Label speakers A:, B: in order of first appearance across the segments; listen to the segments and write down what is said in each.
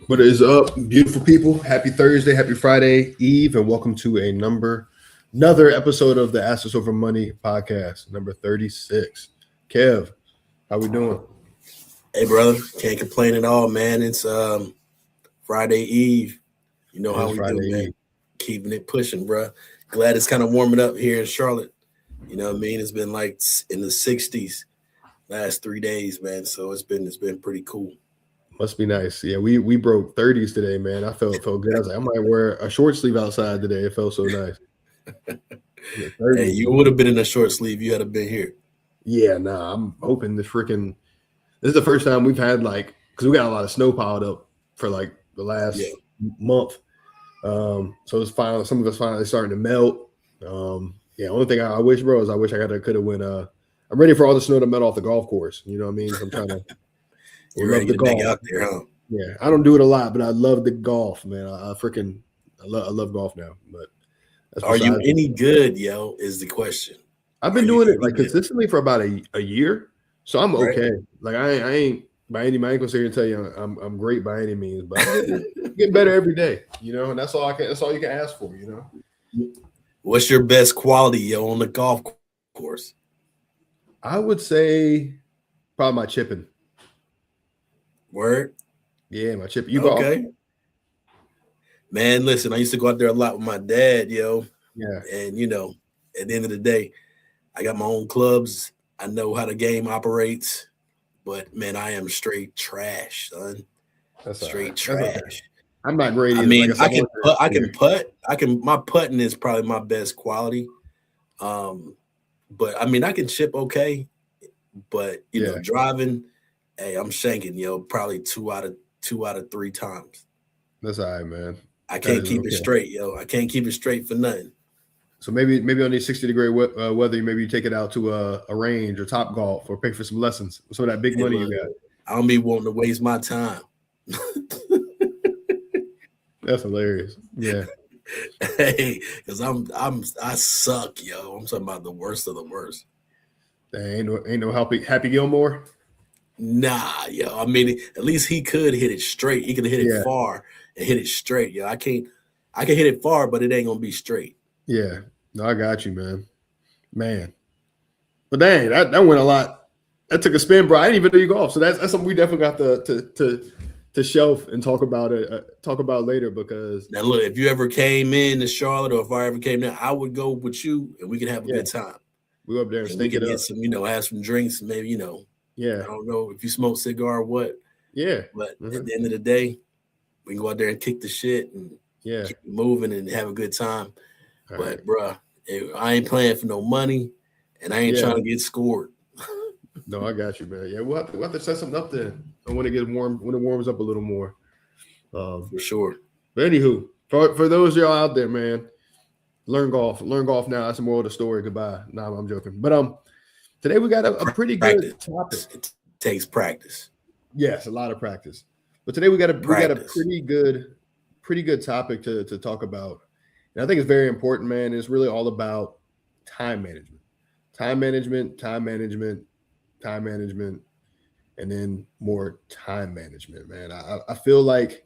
A: What is up, beautiful people? Happy Thursday, happy Friday Eve, and welcome to another episode of the Ask Us Over Money podcast, number 36. Kev, how we doing?
B: Hey, brother, can't complain at all, man. It's Friday Eve. You know
A: It
B: how
A: is
B: we do,
A: Friday
B: man.
A: Eve.
B: Keeping it pushing, bro. Glad it's kind of warming up here in Charlotte. You know what I mean? It's been like in the 60s last 3 days, man. So it's been pretty cool.
A: Must be nice. Yeah, we broke 30s today, man. I felt good. I was like, I might wear a short sleeve outside today. It felt so nice. Yeah,
B: Hey,
A: 30s.
B: you would have been in a short sleeve. You had to been here.
A: Yeah, nah, I'm hoping this is the first time we've had because we got a lot of snow piled up for like the
B: Yeah.
A: last month. So it's finally some of it's finally starting to melt. Yeah, only thing I wish, bro, is I wish could have went. I'm ready for all the snow to melt off the golf course. You know what I mean? I'm trying to
B: You're
A: love
B: ready
A: the
B: to get back
A: golf.
B: out there, huh?
A: Yeah, I don't do it a lot, but I love the golf, man. I love golf now. But that's
B: Are you
A: besides it.
B: any good, yo? Is the question.
A: I've
B: Are
A: been
B: you
A: doing it
B: any
A: like
B: good?
A: consistently for about a year, so I'm
B: Right?
A: okay. Like I ain't by any. I ain't gonna sit here and tell you I'm great by any means, but I'm getting better every day. You know, and that's all I can. That's all you can ask for. You know.
B: What's your best quality, yo, on the golf course?
A: I would say probably my chipping.
B: Word?
A: Yeah, my chip. You golf?
B: Okay. Man, listen, I used to go out there a lot with my dad, yo.
A: Yeah.
B: And, at the end of the day, I got my own clubs. I know how the game operates. But, man, I am straight trash, son.
A: That's all right.
B: Straight
A: That's all right.
B: trash.
A: I'm not great
B: I
A: either. Like
B: mean,
A: I said,
B: I can putt. My putting is probably my best quality. But I mean, I can chip okay. But,
A: yeah.
B: driving, hey, I'm shanking, probably two out of three times.
A: That's all right, man.
B: I
A: That
B: can't
A: is
B: keep it
A: okay.
B: straight, yo. I can't keep it straight for nothing.
A: So maybe on these 60-degree weather, maybe you take it out to a range or Top Golf or pay for some lessons. Some of that big
B: Hey,
A: money
B: look,
A: you got.
B: I don't be wanting to waste my time.
A: That's hilarious. Yeah.
B: Hey, because I suck, yo. I'm talking about the worst of the worst.
A: Ain't no Happy Gilmore.
B: Nah, yo. I mean, at least he could hit it straight. He could hit it
A: Yeah.
B: far and hit it straight. Yo, I can't. I can hit it far, but it ain't gonna be straight.
A: Yeah. No, I got you, man. But dang, that went a lot. That took a spin, bro. I didn't even know you golf. So that's something we definitely got to shelf and talk about later because
B: Now, look, if you ever came in to Charlotte, or if I ever came there, I would go with you, and we can have a good time.
A: we go up there and
B: And we
A: stink it
B: can
A: up.
B: get some, have some drinks, maybe,
A: Yeah.
B: I don't know if you smoke cigar or what,
A: Yeah.
B: but at the end of the day, we can go out there and kick the shit and
A: Yeah.
B: keep it moving and have a good time.
A: All
B: But,
A: right.
B: bruh, I ain't playing for no money, and I ain't
A: Yeah.
B: trying to get scored.
A: No, I got you, man. Yeah, we'll have to set something up then when it warms up a little more.
B: For sure.
A: But anywho, for those of y'all out there, man, learn golf now. That's the moral of the story. Goodbye. Nah, I'm joking. But today we got a pretty good topic.
B: It takes practice.
A: Yes, a lot of practice. But today we got a
B: Practice.
A: pretty good topic to talk about. And I think it's very important, man. It's really all about time management. Time management, and then more time management, man. I feel like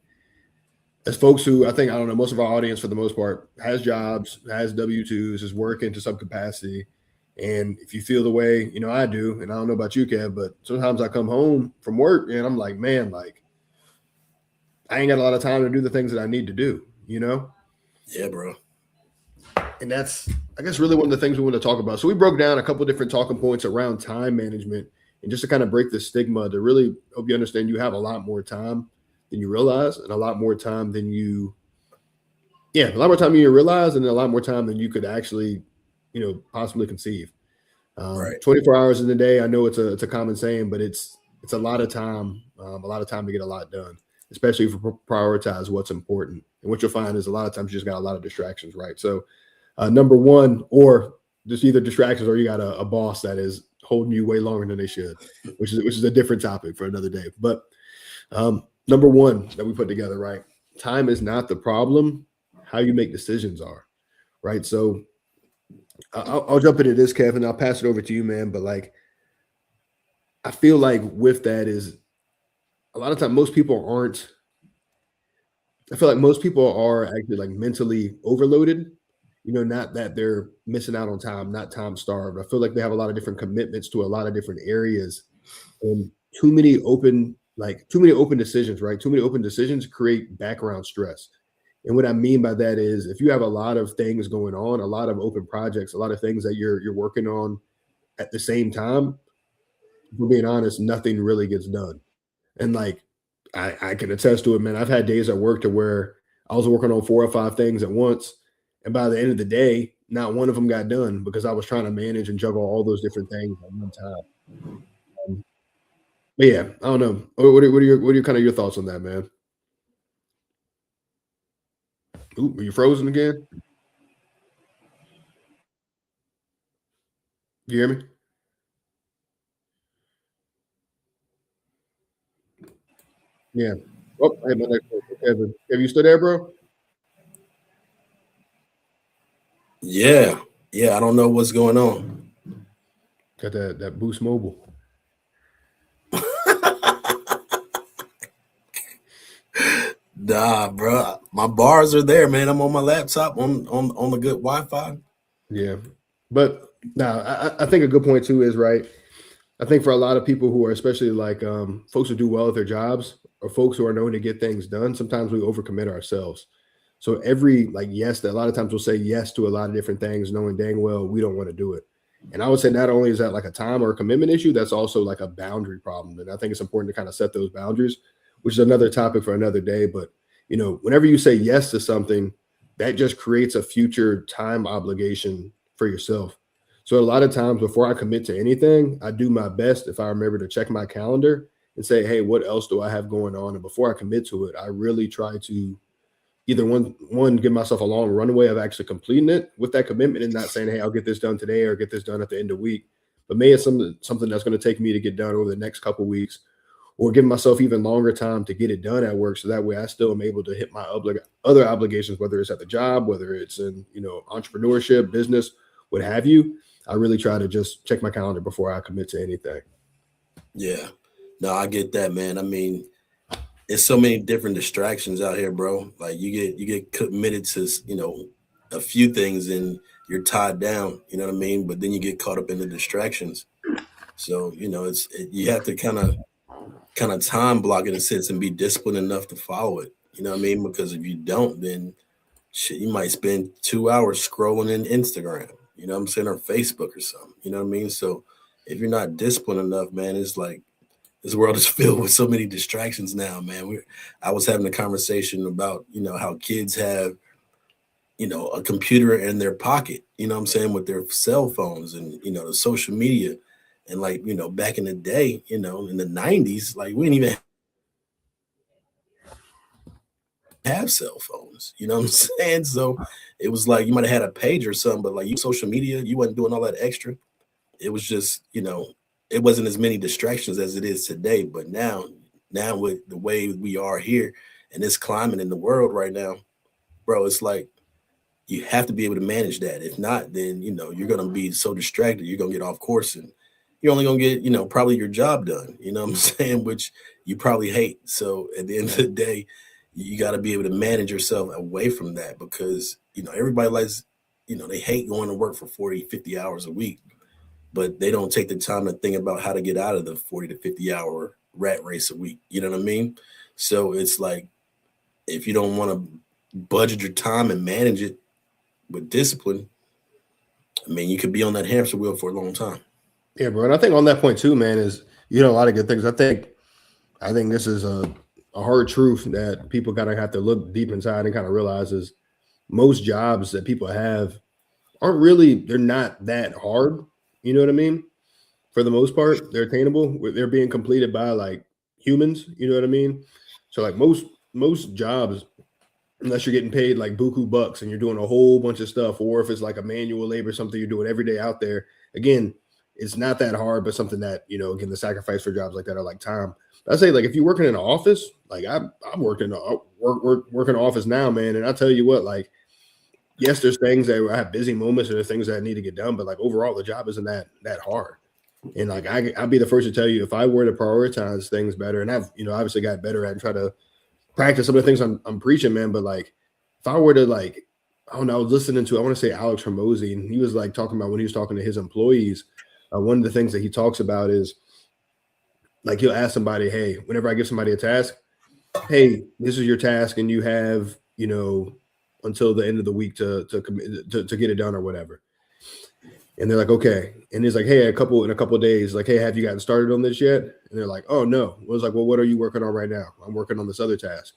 A: as folks who I don't know, most of our audience for the most part has jobs, has W-2s, is working to some capacity. And if you feel the way, I do, and I don't know about you, Kev, but sometimes I come home from work and I'm like, man, like I ain't got a lot of time to do the things that I need to do,
B: Yeah, bro.
A: And that's, I guess, really one of the things we want to talk about. So we broke down a couple different talking points around time management and just to kind of break the stigma to really help you understand you have a lot more time than you realize and a lot more time than you realize and a lot more time than you could actually, possibly conceive.
B: Right.
A: 24 hours in the day. I know it's a common saying, but it's a lot of time to get a lot done, especially if you prioritize what's important. And what you'll find is a lot of times you just got a lot of distractions, right? So number one, or just either distractions or you got a boss that is holding you way longer than they should, which is a different topic for another day. But number one that we put together, right? Time is not the problem. How you make decisions are, right? So I'll jump into this, Kevin. I'll pass it over to you, man. But like, I feel like with that is a lot of time most people aren't I feel like most people are actually like mentally overloaded. Not that they're missing out on time, not time starved. I feel like they have a lot of different commitments to a lot of different areas, and too many open decisions, right? Too many open decisions create background stress. And what I mean by that is if you have a lot of things going on, a lot of open projects, a lot of things that you're working on at the same time, if we're being honest, nothing really gets done. And like I can attest to it, man. I've had days at work to where I was working on 4 or 5 things at once. And by the end of the day, not one of them got done because I was trying to manage and juggle all those different things at one time. Um, but yeah, I don't know. What are your kind of your thoughts on that, man? Ooh, are you frozen again? You hear me? Yeah. Oh, I hit my next one. Kevin. Have you still there, bro?
B: Yeah, yeah. I don't know what's going on.
A: Got that Boost Mobile.
B: Nah, bro. My bars are there, man. I'm on my laptop on the good Wi-Fi.
A: Yeah. But now I think a good point too is right. I think for a lot of people who are especially like folks who do well at their jobs or folks who are known to get things done, sometimes we overcommit ourselves. So every like yes, that a lot of times we'll say yes to a lot of different things, knowing dang well we don't want to do it. And I would say not only is that like a time or a commitment issue, that's also like a boundary problem. And I think it's important to kind of set those boundaries, which is another topic for another day. But whenever you say yes to something, that just creates a future time obligation for yourself. So a lot of times before I commit to anything, I do my best if I remember to check my calendar and say, hey, what else do I have going on? And before I commit to it, I really try to either one give myself a long runway of actually completing it with that commitment and not saying, hey, I'll get this done today or get this done at the end of the week. But maybe it's something that's going to take me to get done over the next couple of weeks, or give myself even longer time to get it done at work. So that way I still am able to hit my other obligations, whether it's at the job, whether it's in, entrepreneurship, business, what have you. I really try to just check my calendar before I commit to anything.
B: Yeah. No, I get that, man. I mean, there's so many different distractions out here, bro. Like you get committed to a few things and you're tied down. You know what I mean? But then you get caught up in the distractions. So you have to kind of time block in a sense and be disciplined enough to follow it. You know what I mean? Because if you don't, then shit, you might spend 2 hours scrolling in Instagram. You know what I'm saying, or Facebook or something. You know what I mean? So if you're not disciplined enough, man, it's like this world is filled with so many distractions now, man. I was having a conversation about how kids have a computer in their pocket. You know what I'm saying, with their cell phones and the social media, and like back in the day, in the '90s, like we didn't even have cell phones. You know what I'm saying? So it was like you might have had a page or something, but like you social media, you wasn't doing all that extra. It was just it wasn't as many distractions as it is today. But now with the way we are here and this climate in the world right now, bro, it's like you have to be able to manage that. If not, then you're gonna be so distracted, you're gonna get off course, and you're only gonna get probably your job done. You know what I'm saying? Which you probably hate. So at the end of the day, you got to be able to manage yourself away from that, because everybody likes, they hate going to work for 40, 50 hours a week, but they don't take the time to think about how to get out of the 40 to 50 hour rat race a week. You know what I mean? So it's like, if you don't want to budget your time and manage it with discipline, I mean, you could be on that hamster wheel for a long time.
A: Yeah, bro. And I think on that point too, man, is a lot of good things. I think this is a hard truth that people kind of have to look deep inside and kind of realize is most jobs that people have they're not that hard. You know what I mean? For the most part, they're attainable. They're being completed by like humans. You know what I mean? So like most jobs, unless you're getting paid like buku bucks and you're doing a whole bunch of stuff, or if it's like a manual labor, something you're doing every day out there, again, it's not that hard, but something that, again, the sacrifice for jobs like that are like time. But I say, like, if you're working in an office, like I'm working working in an office now, man. And I tell you what, like, yes, there's things that I have busy moments and there's things that I need to get done, but like overall, the job isn't that hard. And like I'll be the first to tell you, if I were to prioritize things better, and I've obviously got better at and try to practice some of the things I'm preaching, man. But like, if I were to like, I don't know, I was listening to, I want to say Alex Hormozy, and he was like talking about when he was talking to his employees. One of the things that he talks about is like he'll ask somebody, hey, whenever I give somebody a task, hey, this is your task, and you have, you know, until the end of the week to get it done or whatever. And they're like, okay. And he's like, hey, in a couple of days, like, hey, have you gotten started on this yet? And they're like, oh no. I was like, well, what are you working on right now? I'm working on this other task.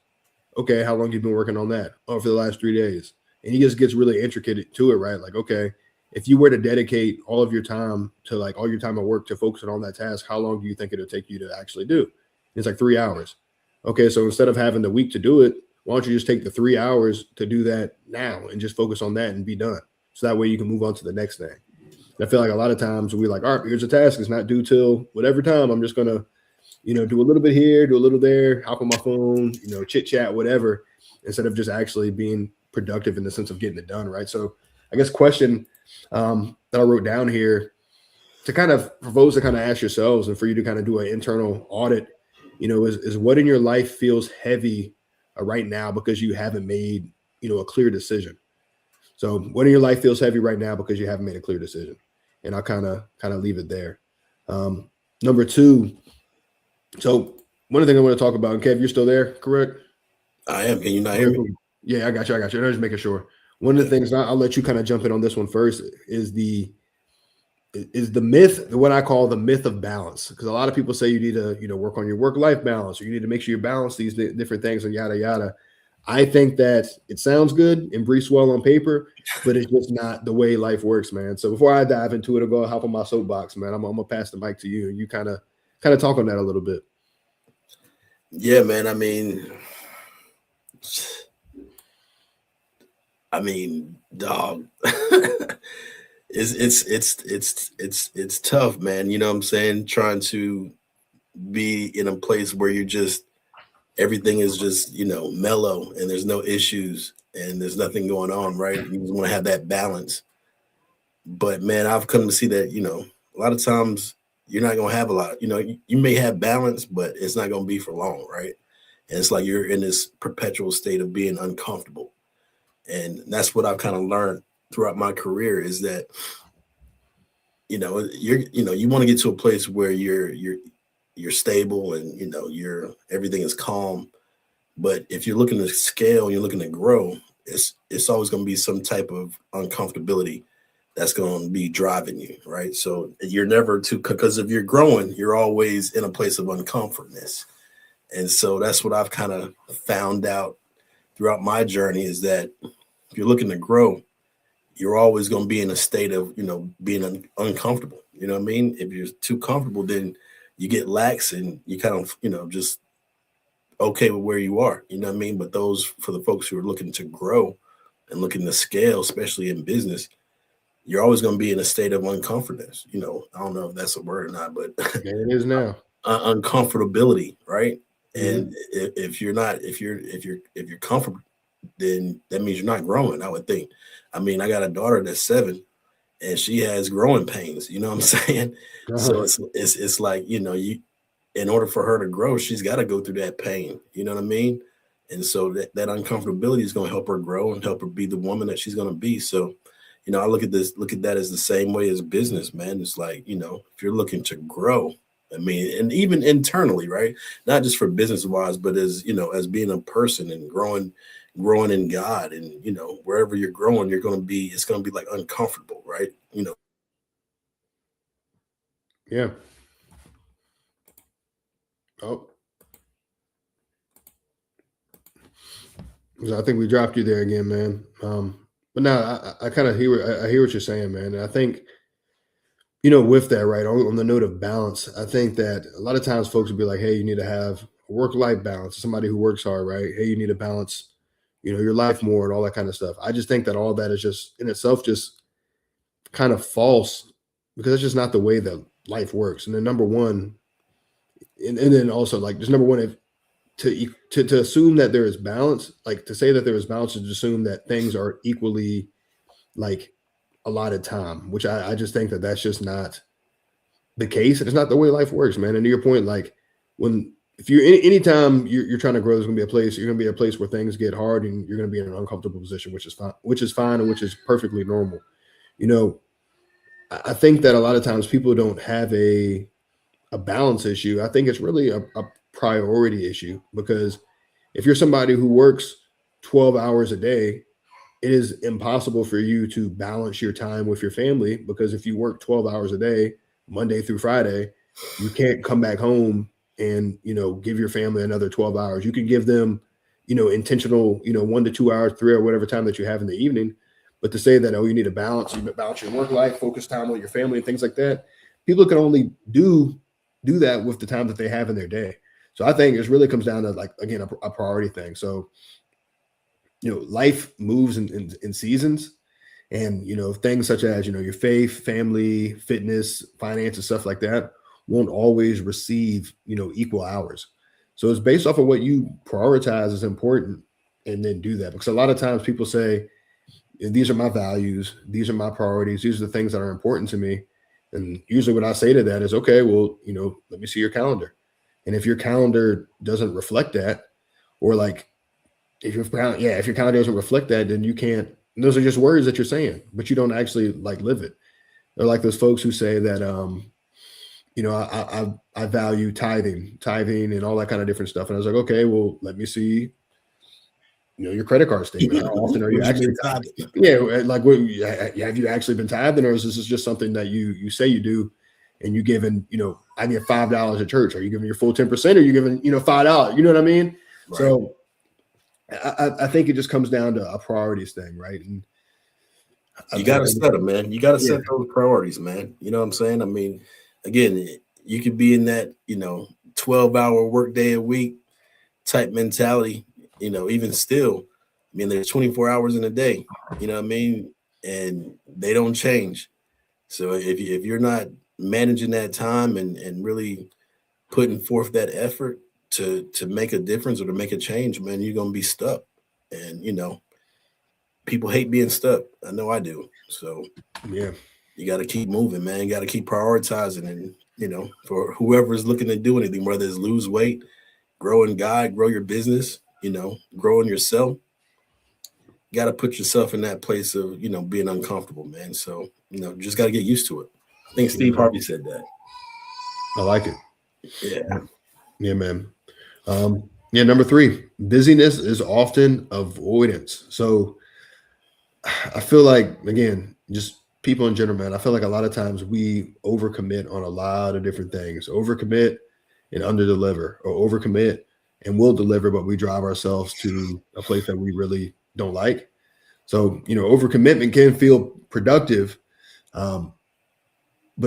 A: Okay, how long have you been working on that? Oh, for the last 3 days. And he just gets really intricate to it, right? Like, okay, if you were to dedicate all of your time to like all your time at work to focusing on that task, how long do you think it'll take you to actually do? It's like 3 hours. Okay, so instead of having the week to do it, why don't you just take the 3 hours to do that now and just focus on that and be done? So that way you can move on to the next thing. I feel like a lot of times we're like, all right, here's a task. It's not due till whatever time. I'm just going to, you know, do a little bit here, do a little there, hop on my phone, you know, chit chat, whatever, instead of just actually being productive in the sense of getting it done. Right. So I guess question that I wrote down here to kind of for those to kind of ask yourselves and for you to kind of do an internal audit, you know, is what in your life feels heavy right now because you haven't made, you know, a clear decision. So what in your life feels heavy right now because you haven't made a clear decision? And I'll kind of leave it there. Number two, so one of the things I want to talk about, and Kev, you're still there, correct?
B: I am. Can you not hear me?
A: Yeah, I got you. I'm just making sure. One of the things I'll let you kind of jump in on this one first is the myth, what I call the myth of balance. Because a lot of people say you need to, you know, work on your work-life balance, or you need to make sure you balance these different things and yada yada. I think that it sounds good and breathes well on paper, but it's just not the way life works, man. So before I dive into it, I'll go hop on my soapbox, man. I'm gonna pass the mic to you, and you kind of talk on that a little bit.
B: Yeah, man. Dog. it's tough, man. You know what I'm saying? Trying to be in a place where you're just everything is just, you know, mellow and there's no issues and there's nothing going on, right? You just want to have that balance. But man, I've come to see that, you know, a lot of times you're not gonna have a lot, you know, you may have balance, but it's not gonna be for long, right? And it's like you're in this perpetual state of being uncomfortable. And that's what I've kind of learned throughout my career is that, you know, you want to get to a place where you're stable and, you know, everything is calm. But if you're looking to scale, you're looking to grow, it's always going to be some type of uncomfortability that's going to be driving you, right? So you're never because if you're growing, you're always in a place of uncomfortness. And so that's what I've kind of found out throughout my journey is that if you're looking to grow, you're always going to be in a state of, you know, being uncomfortable. You know what I mean? If you're too comfortable, then you get lax and you kind of, you know, just okay with where you are. You know what I mean? But for the folks who are looking to grow and looking to scale, especially in business, you're always going to be in a state of uncomfortness. You know, I don't know if that's a word or not, but
A: There it is now.
B: Uncomfortability, right?
A: Mm-hmm.
B: And if you're comfortable, then that means you're not growing, I would think. I mean, I got a daughter that's 7 and she has growing pains, you know what I'm saying? So it's like, you know, in order for her to grow, she's got to go through that pain, you know what I mean? And so that uncomfortability is going to help her grow and help her be the woman that she's going to be. So, you know, I look at that as the same way as business, man. It's like, you know, if you're looking to grow, I mean, and even internally, right? Not just for business wise, but as, you know, as being a person and growing in God and, you know, wherever you're growing, it's going to be like uncomfortable, right? You know?
A: Yeah. Oh, I think we dropped you there again, man. But now I kind of hear what you're saying, man. And I think, you know, with that, right, on the note of balance, I think that a lot of times folks will be like, hey, you need to have a work-life balance. Somebody who works hard, right? Hey, you need to balance, you know, your life more and all that kind of stuff. I just think that all that is just in itself just kind of false because it's just not the way that life works. And then number one, and then also like just number one, if to assume that there is balance, like to say that there is balance is to assume that things are equally like allotted time, which I just think that that's just not the case. And it's not the way life works, man. And to your point, like if you anytime you're trying to grow, there's going to be a place. You're going to be a place where things get hard, and you're going to be in an uncomfortable position, which is fine, and which is perfectly normal. You know, I think that a lot of times people don't have a balance issue. I think it's really a priority issue, because if you're somebody who works 12 hours a day, it is impossible for you to balance your time with your family, because if you work 12 hours a day, Monday through Friday, you can't come back home and, give your family another 12 hours. You can give them, intentional, 1 to 2 hours, 3, or whatever time that you have in the evening. But to say that, oh, you need to balance your work life, focus time on your family and things like that, people can only do that with the time that they have in their day. So I think it really comes down to, like, again, a priority thing. So, life moves in seasons, and, things such as, your faith, family, fitness, finances, stuff like that won't always receive, equal hours. So it's based off of what you prioritize as important, and then do that. Because a lot of times people say, these are my values, these are my priorities, these are the things that are important to me. And usually what I say to that is, okay, well, let me see your calendar. And if your calendar doesn't reflect that, or like, if your calendar doesn't reflect that, then you can't. Those are just words that you're saying, but you don't actually, like, live it. They're like those folks who say that, I value tithing and all that kind of different stuff. And I was like, okay, well, let me see, your credit card statement. How often are you actually tithing? Yeah, like, have you actually been tithing, or is this just something that you say you do, and you giving, I give $5 at church? Are you giving your full 10%, or are you giving, $5? You know what I mean? Right. So I think it just comes down to a priorities thing, right? And
B: you got to set them, man. You got to set those priorities, man. You know what I'm saying? I mean, again, you could be in that, 12-hour work day a week type mentality, even still. I mean, there's 24 hours in a day, you know what I mean? And they don't change. So if you're not managing that time and really putting forth that effort to make a difference or to make a change, man, you're going to be stuck. And, people hate being stuck. I know I do. So
A: yeah,
B: you got to keep moving, man. You got to keep prioritizing. And, for whoever is looking to do anything, whether it's lose weight, grow in God, grow your business, grow in yourself, you got to put yourself in that place of, being uncomfortable, man. So, just got to get used to it. I think Steve Harvey said that.
A: I like it.
B: Yeah.
A: Yeah, man. Number 3, busyness is often avoidance. So I feel like, again, just people in general, man, I feel like a lot of times we overcommit on a lot of different things. Overcommit and underdeliver, or overcommit and will deliver, but we drive ourselves to a place that we really don't like. So, overcommitment can feel productive, but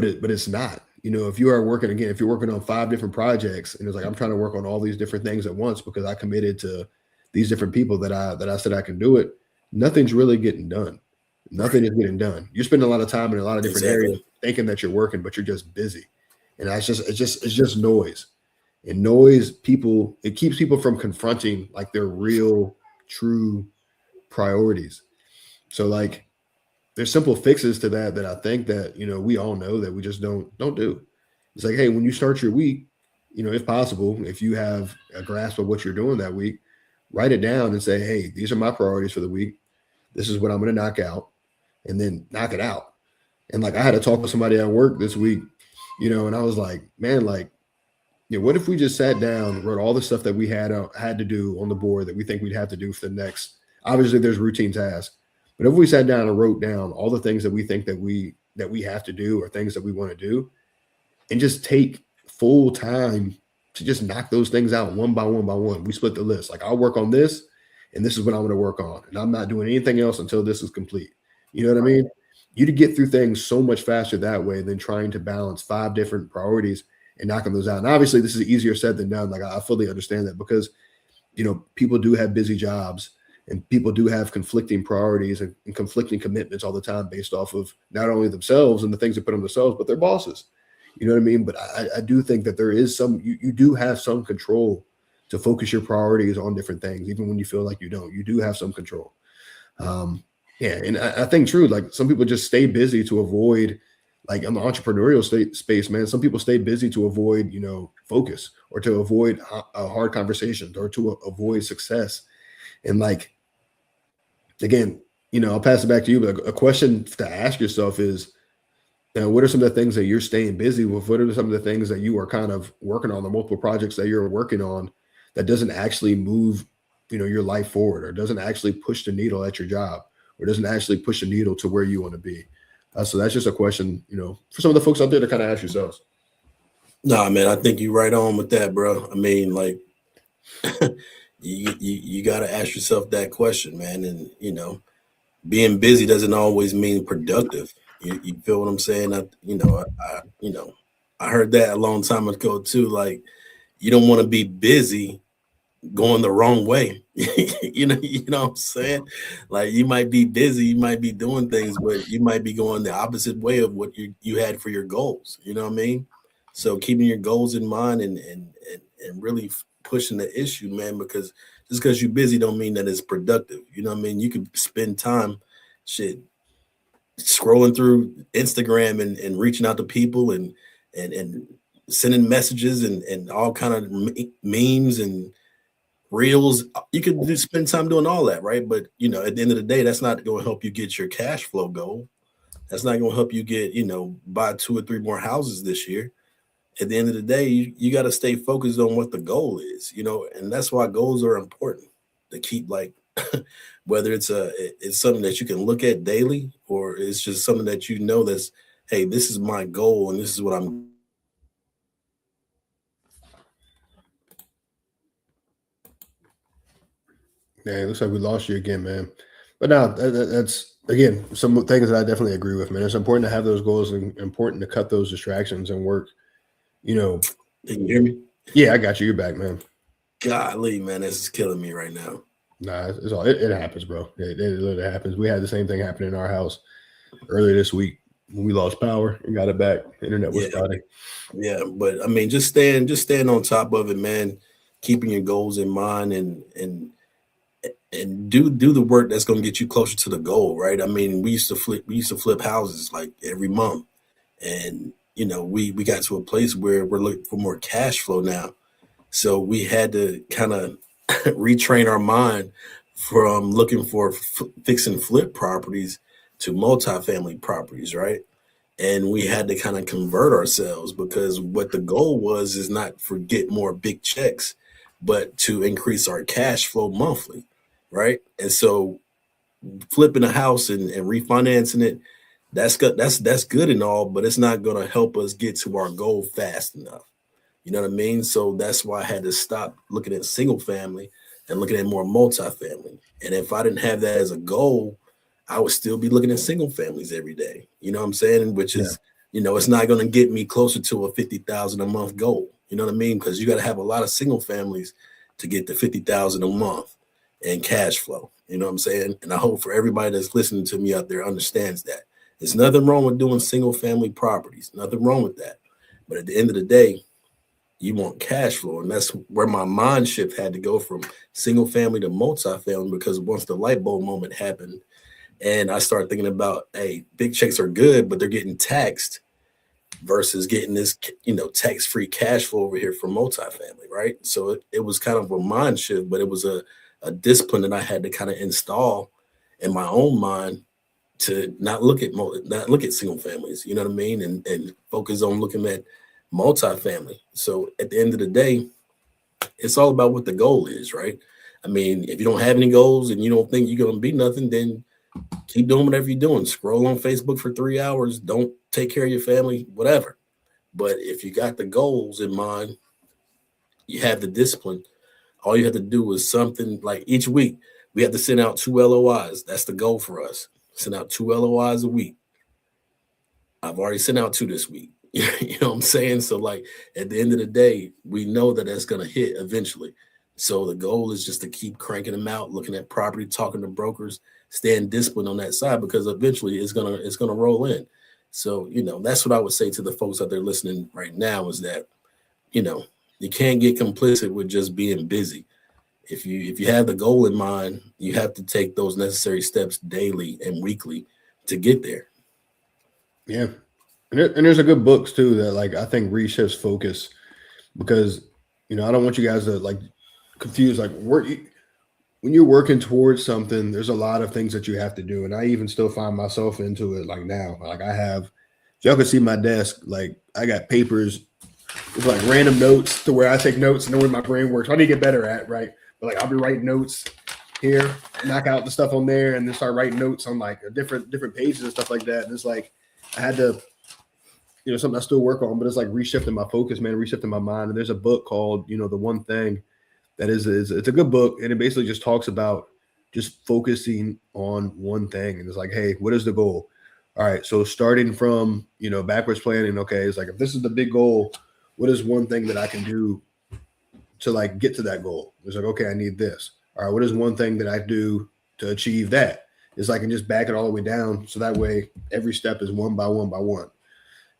A: it's not. If you are working, again, if you're working on 5 different projects, and it's like, I'm trying to work on all these different things at once because I committed to these different people that I said I can do it, nothing's really getting done. Nothing is getting done. You're spending a lot of time in a lot of different areas thinking that you're working, but you're just busy. And it's just noise. And noise, it keeps people from confronting, like, their real, true priorities. So, like, there's simple fixes to that I think that, we all know that we just don't do. It's like, hey, when you start your week, if possible, if you have a grasp of what you're doing that week, write it down and say, hey, these are my priorities for the week. This is what I'm going to knock out, and then knock it out. And, like, I had to talk with somebody at work this week, and I was like, man, like, what if we just sat down, wrote all the stuff that we had to do on the board that we think we'd have to do for the next, obviously there's routine tasks, but if we sat down and wrote down all the things that we think that we have to do, or things that we want to do, and just take full time to just knock those things out one by one. We split the list. Like, I'll work on this, and this is what I'm going to work on, and I'm not doing anything else until this is complete. You know what I mean? You'd get through things so much faster that way than trying to balance 5 different priorities and knocking those out. And obviously this is easier said than done. Like, I fully understand that, because, people do have busy jobs, and people do have conflicting priorities and conflicting commitments all the time, based off of not only themselves and the things they put on themselves, but their bosses. You know what I mean? But I do think that there is you do have some control to focus your priorities on different things, even when you feel like you don't. You do have some control. And I think, true, like, some people just stay busy to avoid, like in the entrepreneurial space, man, some people stay busy to avoid, focus, or to avoid hard conversations, or to avoid success. And like, again, I'll pass it back to you, but a question to ask yourself is, what are some of the things that you're staying busy with? What are some of the things that you are kind of working on, the multiple projects that you're working on, that doesn't actually move, your life forward, or doesn't actually push the needle at your job, or doesn't actually push the needle to where you want to be? So that's just a question, for some of the folks out there to kind of ask yourselves.
B: Nah, man, I think you're right on with that, bro. I mean, like, you got to ask yourself that question, man. And being busy doesn't always mean productive. You feel what I'm saying? I heard that a long time ago too. Like, you don't want to be busy going the wrong way. You know what I'm saying? Like, you might be busy, you might be doing things, but you might be going the opposite way of what you had for your goals. You know what I mean? So keeping your goals in mind and really pushing the issue, man, because just because you're busy don't mean that it's productive. You know what I mean? You could spend time shit scrolling through Instagram and reaching out to people and sending messages and all kind of memes and reels. You could spend time doing all that, right? But at the end of the day, that's not going to help you get your cash flow goal. That's not going to help you get buy 2 or 3 more houses this year. At the end of the day, you got to stay focused on what the goal is, and that's why goals are important to keep, like, whether it's something that you can look at daily, or it's just something that that's, hey, this is my goal and this is what I'm.
A: Yeah, it looks like we lost you again, man. But no, that's again some things that I definitely agree with, man. It's important to have those goals and important to cut those distractions and work.
B: Can you hear me?
A: Yeah, I got you. You're back, man.
B: Golly, man, this is killing me right now.
A: Nah, it's all it happens, bro. It literally happens. We had the same thing happen in our house earlier this week when we lost power and got it back. The internet was spotty.
B: Yeah, but I mean, just staying on top of it, man. Keeping your goals in mind and do the work that's going to get you closer to the goal, right? I mean, we used to flip houses like every month, and we got to a place where we're looking for more cash flow now. So we had to kind of retrain our mind from looking for fix and flip properties to multifamily properties, right? And we had to kind of convert ourselves, because what the goal was is not for get more big checks, but to increase our cash flow monthly, right? And so flipping a house and refinancing it, that's good. That's good and all, but it's not going to help us get to our goal fast enough. You know what I mean? So that's why I had to stop looking at single family and looking at more multifamily. And if I didn't have that as a goal, I would still be looking at single families every day. You know what I'm saying? Which is, it's not going to get me closer to a 50,000 a month goal. You know what I mean? Because you got to have a lot of single families to get to 50,000 a month and cash flow. You know what I'm saying? And I hope for everybody that's listening to me out there understands that. There's nothing wrong with doing single family properties. Nothing wrong with that. But at the end of the day, you want cash flow. And that's where my mind shift had to go from single family to multifamily, because once the light bulb moment happened and I started thinking about, hey, big checks are good, but they're getting taxed versus getting this, tax-free cash flow over here from multifamily, right? So it was kind of a mind shift, but it was a discipline that I had to kind of install in my own mind to not look at single families, you know what I mean? And focus on looking at multifamily. So at the end of the day, it's all about what the goal is, right? I mean, if you don't have any goals and you don't think you're going to be nothing, then keep doing whatever you're doing. Scroll on Facebook for 3 hours. Don't take care of your family, whatever. But if you got the goals in mind, you have the discipline. All you have to do is something like each week, we have to send out 2 LOIs. That's the goal for us. Send out 2 LOIs a week. I've already sent out 2 this week. You know what I'm saying? So, like, at the end of the day, we know that that's going to hit eventually. So the goal is just to keep cranking them out, looking at property, talking to brokers, staying disciplined on that side, because eventually it's gonna roll in. So, that's what I would say to the folks out there listening right now, is that, you can't get complicit with just being busy. If you have the goal in mind, you have to take those necessary steps daily and weekly to get there.
A: Yeah. And there's a good books too that like I think reshifts focus because I don't want you guys to like confuse like work when you're working towards something. There's a lot of things that you have to do, and I even still find myself into it like now. Like I have, so y'all can see my desk. Like I got papers with like random notes to where I take notes and know where my brain works. I need to get better at right, but like I'll be writing notes here, knock out the stuff on there, and then start writing notes on like different pages and stuff like that. And it's like I had to, something I still work on, but it's like reshifting my focus, man, reshifting my mind. And there's a book called, The One Thing that is it's a good book. And it basically just talks about just focusing on one thing. And it's like, hey, what is the goal? All right. So starting from, backwards planning, okay, it's like if this is the big goal, what is one thing that I can do to like get to that goal? It's like, okay, I need this. All right, what is one thing that I do to achieve that? It's like I can just back it all the way down. So that way every step is one by one by one.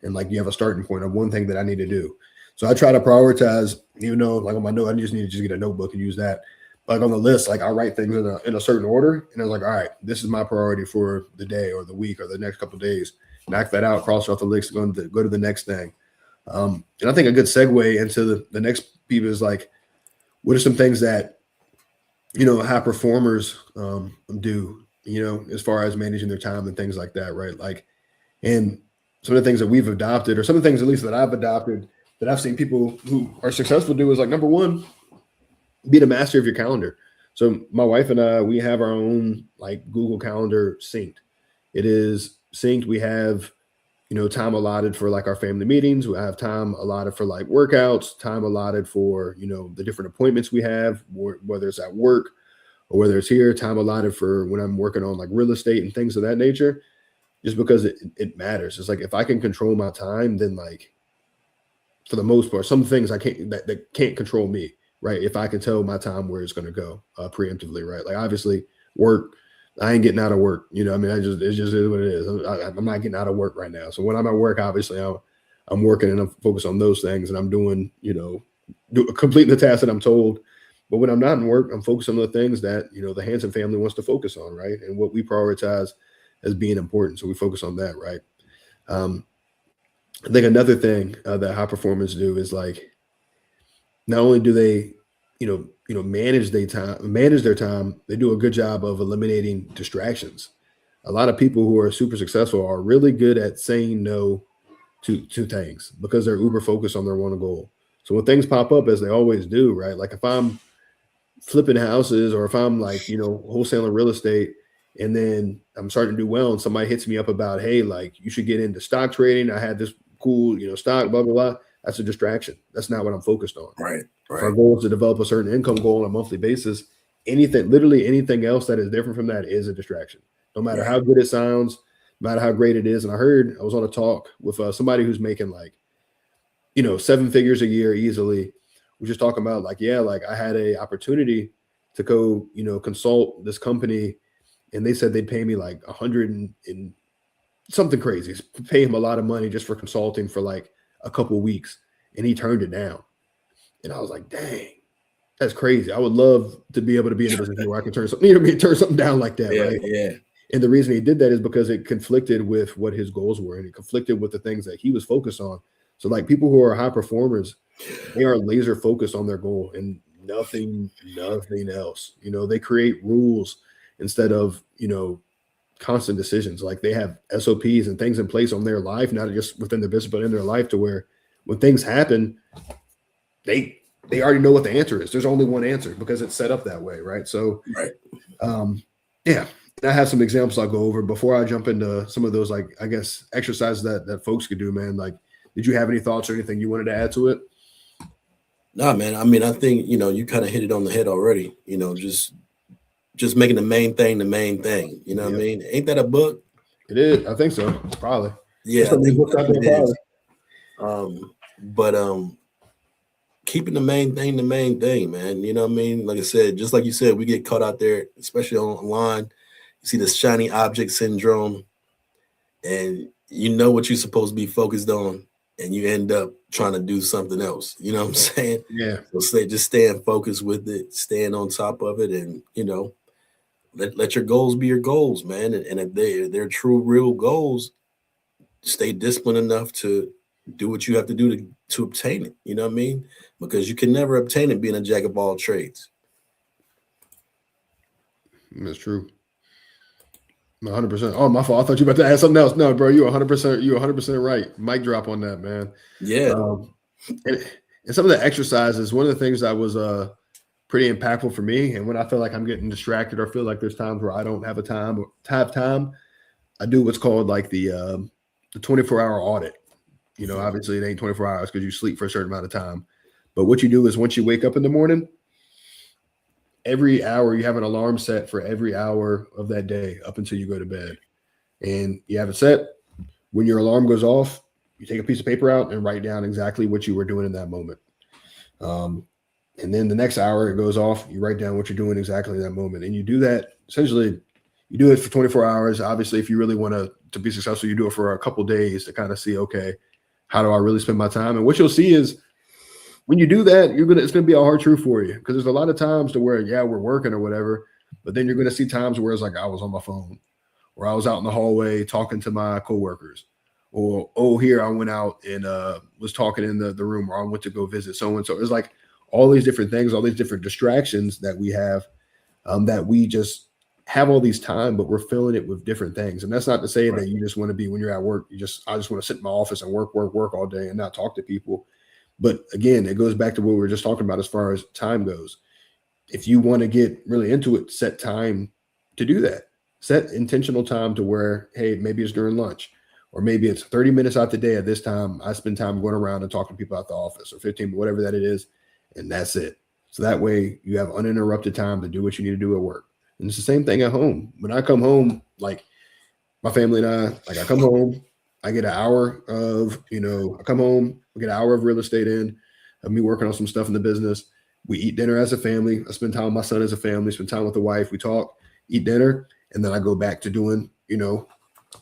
A: And like you have a starting point of one thing that I need to do. So I try to prioritize, even though like on my note, I just need to just get a notebook and use that. Like on the list, like I write things in a certain order. And I was like, all right, this is my priority for the day or the week or the next couple of days. Knock that out, cross off the list, go to the next thing. And I think a good segue into the next piece is like, what are some things that, high performers do, as far as managing their time and things like that, right? Like, and some of the things that we've adopted, or some of the things at least that I've adopted that I've seen people who are successful do is like, number one, be the master of your calendar. So my wife and I, we have our own like Google Calendar synced. It is synced. We have, time allotted for like our family meetings. We have time allotted for like workouts, time allotted for, the different appointments we have, whether it's at work or whether it's here, time allotted for when I'm working on like real estate and things of that nature, just because it matters. It's like, if I can control my time, then like, for the most part, some things I can't, that can't control me, right? If I can tell my time where it's going to go preemptively, right? Like obviously work, I ain't getting out of work. I mean, it just is what it is. I'm not getting out of work right now. So when I'm at work, obviously I'm working and I'm focused on those things and I'm doing, completing the tasks that I'm told. But when I'm not in work, I'm focused on the things that, the Hanson family wants to focus on, right? And what we prioritize as being important. So we focus on that, right? I think another thing that high performers do is like, not only do they, manage their time, they do a good job of eliminating distractions. A lot of people who are super successful are really good at saying no to things because they're uber focused on their one goal. So when things pop up, as they always do, right? Like if I'm flipping houses or if I'm like, wholesaling real estate and then I'm starting to do well and somebody hits me up about, hey, like you should get into stock trading. I had this cool, stock, blah, blah, blah. That's a distraction. That's not what I'm focused on.
B: Right.
A: If our goal is to develop a certain income goal on a monthly basis, literally anything else that is different from that is a distraction. No matter how good it sounds, no matter how great it is. And I was on a talk with somebody who's making like, 7 figures a year easily. We're just talking about like, yeah, like I had a opportunity to go, consult this company and they said they'd pay me like 100 and something crazy, pay him a lot of money just for consulting for like a couple weeks. And he turned it down. And I was like, dang, that's crazy. I would love to be able to be in a position where I can turn something down like that. Right.
B: Yeah.
A: And the reason he did that is because it conflicted with what his goals were and it conflicted with the things that he was focused on. So like people who are high performers, they are laser focused on their goal and nothing else. They create rules instead of, constant decisions. Like they have SOPs and things in place on their life, not just within their business, but in their life to where when things happen, they already know what the answer is. There's only one answer because it's set up that way. Right. So, yeah, I have some examples I'll go over before I jump into some of those, like, I guess, exercises that folks could do, man. Like, did you have any thoughts or anything you wanted to add to it?
B: No, man. I mean, I think, you kind of hit it on the head already, just making the main thing, what I mean? Ain't that a book?
A: It is. I think so. Probably.
B: Yeah. I think it is. But keeping the main thing, man. You know what I mean? Like I said, just like you said, we get caught out there, especially online. You see the shiny object syndrome, and you know what you're supposed to be focused on, and you end up trying to do something else. You know what I'm saying?
A: Yeah.
B: So just staying focused with it, staying on top of it, and let your goals be your goals, man. And if they're true, real goals, stay disciplined enough to do what you have to do to obtain it. You know what I mean? Because you can never obtain it being a jack of all trades.
A: That's true. 100%. Oh, my fault. I thought you were about to add something else. No, bro, you 100%. You 100% right. Mic drop on that, man.
B: Yeah.
A: And some of the exercises. One of the things that was pretty impactful for me, and when I feel like I'm getting distracted or feel like there's times where I don't have time, I do what's called like the 24-hour audit. You know, obviously it ain't 24 hours because you sleep for a certain amount of time. But what you do is once you wake up in the morning, every hour you have an alarm set for every hour of that day up until you go to bed. And you have it set. When your alarm goes off, you take a piece of paper out and write down exactly what you were doing in that moment. And then the next hour it goes off, you write down what you're doing exactly in that moment. And you do that, essentially, you do it for 24 hours. Obviously, if you really want to be successful, you do it for a couple days to kind of see, okay, how do I really spend my time? And what you'll see is when you do that, it's gonna be a hard truth for you, because there's a lot of times to where, yeah, we're working or whatever, but then you're gonna see times where it's like I was on my phone, or I was out in the hallway talking to my coworkers, or here I went out and was talking in the room, or I went to go visit so and so. It's like all these different things, all these different distractions that we have, that we just have all these time, but we're filling it with different things. And that's not to say that you just want to be, when you're at work, I just want to sit in my office and work all day and not talk to people. But again, it goes back to what we were just talking about as far as time goes. If you want to get really into it, set time to do that. Set intentional time to where, hey, maybe it's during lunch, or maybe it's 30 minutes out the day. At this time, I spend time going around and talking to people at the office, or 15, whatever that it is, and that's it. So that way you have uninterrupted time to do what you need to do at work. And it's the same thing at home. When I come home, like my family and I come home, I get an hour of, I come home, I get an hour of real estate in, of me working on some stuff in the business. We eat dinner as a family. I spend time with my son as a family, spend time with the wife. We talk, eat dinner, and then I go back to doing, the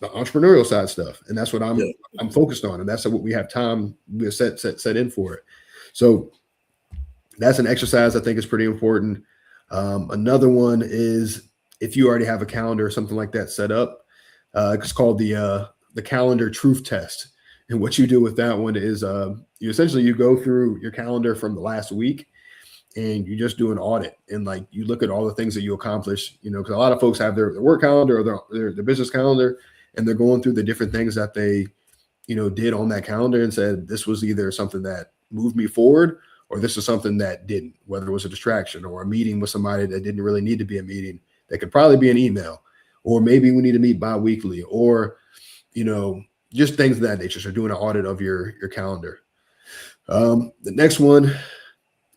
A: entrepreneurial side stuff. And that's what I'm focused on. And that's what we have time, we set in for it. So that's an exercise I think is pretty important. Another one is, if you already have a calendar or something like that set up, it's called the calendar truth test. And what you do with that one is you go through your calendar from the last week, and you just do an audit, and like you look at all the things that you accomplish, because a lot of folks have their work calendar or their business calendar, and they're going through the different things that they did on that calendar and said, this was either something that moved me forward, or this is something that didn't, whether it was a distraction or a meeting with somebody that didn't really need to be a meeting, that could probably be an email, or maybe we need to meet bi-weekly, or, just things of that nature. So doing an audit of your calendar. The next one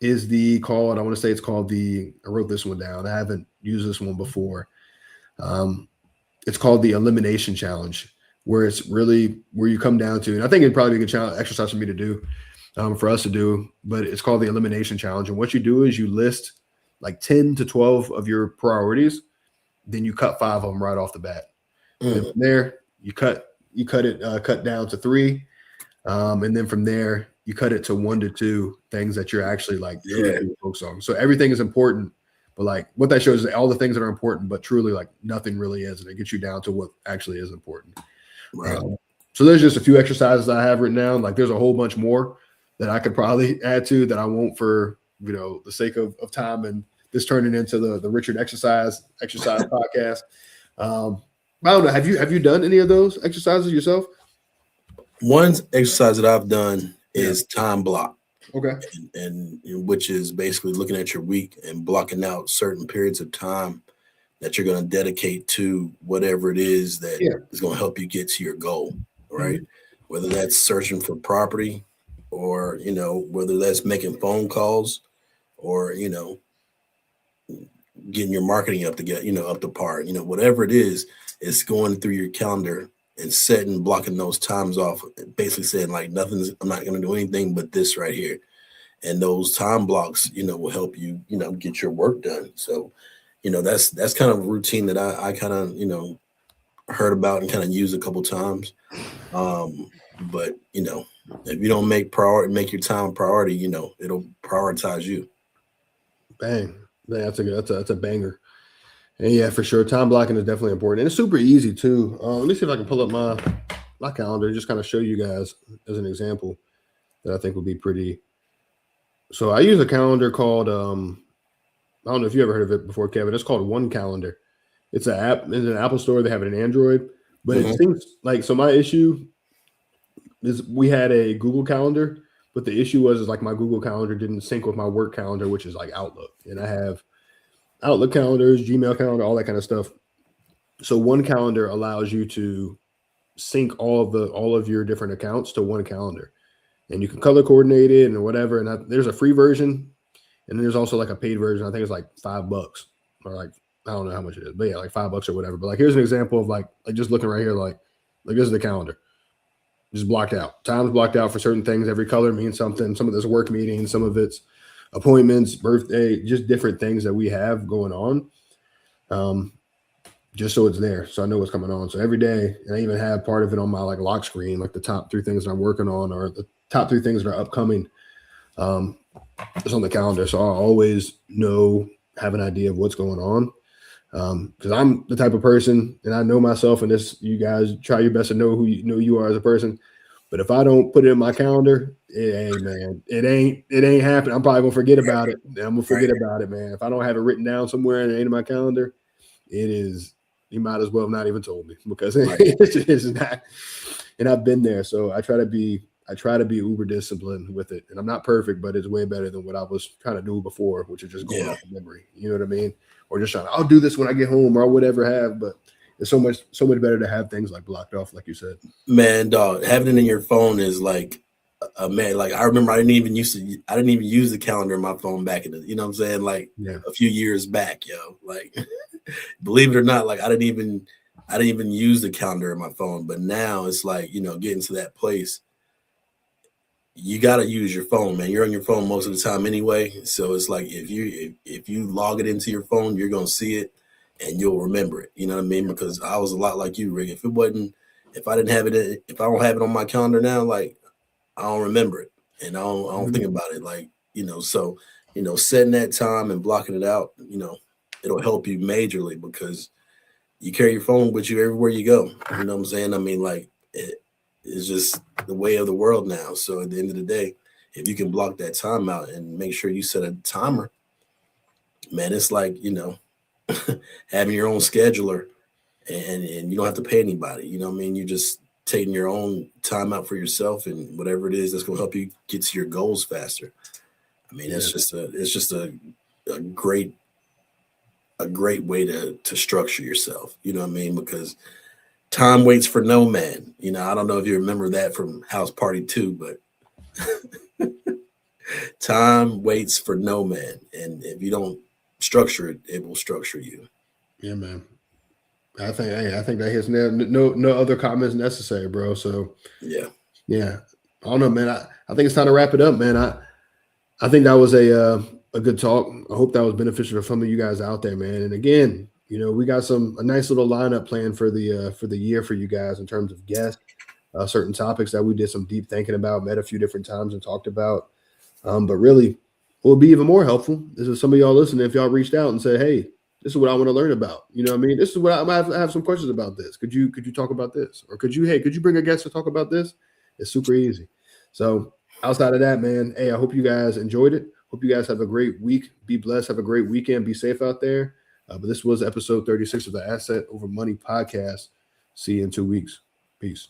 A: is I want to say it's called I wrote this one down. I haven't used this one before. It's called the elimination challenge, where it's really where you come down to, and I think it'd probably be a good exercise for me to do, for us to do, but it's called the elimination challenge. And what you do is you list like 10 to 12 of your priorities, then you cut 5 of them right off the bat. And from there, you cut down to 3. And then from there, you cut it to 1 to 2 things that you're actually like truly focused on. So everything is important, but like what that shows is all the things that are important, but truly like nothing really is. And it gets you down to what actually is important.
B: Right.
A: So there's just a few exercises I have written down. Like there's a whole bunch more that I could probably add to that I won't, for the sake of time, and this turning into the Richard exercise podcast. I don't know. Have you done any of those exercises yourself?
B: One exercise that I've done is time block.
A: Okay.
B: And which is basically looking at your week and blocking out certain periods of time that you're going to dedicate to whatever it is that is going to help you get to your goal, right? Mm-hmm. Whether that's searching for property, or, whether that's making phone calls, or, getting your marketing up to par, whatever it is, it's going through your calendar and blocking those times off, basically saying like I'm not going to do anything but this right here. And those time blocks, will help you, get your work done. So, that's kind of a routine that I kind of, heard about and kind of used a couple times. But, if you don't make your time priority, it'll prioritize you.
A: Bang. That's a banger. And yeah, for sure. Time blocking is definitely important. And it's super easy too. Let me see if I can pull up my calendar, just kind of show you guys as an example that I think would be pretty. So I use a calendar called I don't know if you ever heard of it before, Kevin. It's called One Calendar. It's an app in an Apple store. They have it in Android, but it seems like, so my issue is we had a Google Calendar, but the issue was is like my Google Calendar didn't sync with my work calendar, which is like Outlook, and I have Outlook calendars, Gmail calendar, all that kind of stuff. So One Calendar allows you to sync all of your different accounts to one calendar, and you can color coordinate it and whatever. And there's a free version, and then there's also like a paid version. I think it's like $5 or like, I don't know how much it is, but yeah, like $5 or whatever. But like, here's an example of like just looking right here, like this is the calendar. Just blocked out. Time's blocked out for certain things. Every color means something. Some of this work meetings, some of it's appointments, birthday, just different things that we have going on. Just so it's there, so I know what's coming on. So every day, and I even have part of it on my like lock screen, like the top 3 things that I'm working on, or the top 3 things that are upcoming. It's on the calendar, so I'll always have an idea of what's going on. Because I'm the type of person, and I know myself, and this, you guys try your best to know who you are as a person. But if I don't put it in my calendar, it ain't happening. I'm probably gonna forget about it. I'm gonna forget about it, man. If I don't have it written down somewhere and it ain't in my calendar, it is. You might as well have not even told me, because it's not. And I've been there, so I try to be uber disciplined with it. And I'm not perfect, but it's way better than what I was trying to do before, which is just going off of memory. You know what I mean? Or just I'll do this when I get home, or whatever have. But it's so much better to have things like blocked off, like you said.
B: Man, dog, having it in your phone is like, man. Like, I remember I didn't even use the calendar in my phone back in the, you know what I'm saying? Like a few years back, yo. Like, believe it or not, like I didn't even use the calendar in my phone. But now it's like, getting to that place. You got to use your phone, man. You're on your phone most of the time anyway. So it's like, if you log it into your phone, you're going to see it and you'll remember it. You know what I mean? Because I was a lot like you, Rick. If I don't have it on my calendar now, like I don't remember it, and I don't think about it. Like, so, setting that time and blocking it out, it'll help you majorly, because you carry your phone with you everywhere you go. You know what I'm saying? I mean, like, it's just the way of the world now. So at the end of the day, if you can block that time out and make sure you set a timer, man, it's like, having your own scheduler, and you don't have to pay anybody. You know what I mean? You're just taking your own time out for yourself, and whatever it is that's going to help you get to your goals faster. I mean, it's just a great way to structure yourself. You know what I mean? Because time waits for no man. I don't know if you remember that from House Party 2, but time waits for no man. And if you don't structure it, it will structure you.
A: Yeah, man. I think that hits no other comments necessary, bro. So yeah. I don't know, man. I think it's time to wrap it up, man. I think that was a good talk. I hope that was beneficial for some of you guys out there, man. And again, we got a nice little lineup planned for the year for you guys in terms of guests, certain topics that we did some deep thinking about, met a few different times and talked about. But really, what would be even more helpful is some of y'all listening, if y'all reached out and said, hey, this is what I want to learn about. You know what I mean? This is what I have some questions about this. Could you talk about this? Or could you bring a guest to talk about this? It's super easy. So outside of that, man, hey, I hope you guys enjoyed it. Hope you guys have a great week. Be blessed. Have a great weekend. Be safe out there. But this was episode 36 of the Asset Over Money podcast. See you in 2 weeks. Peace.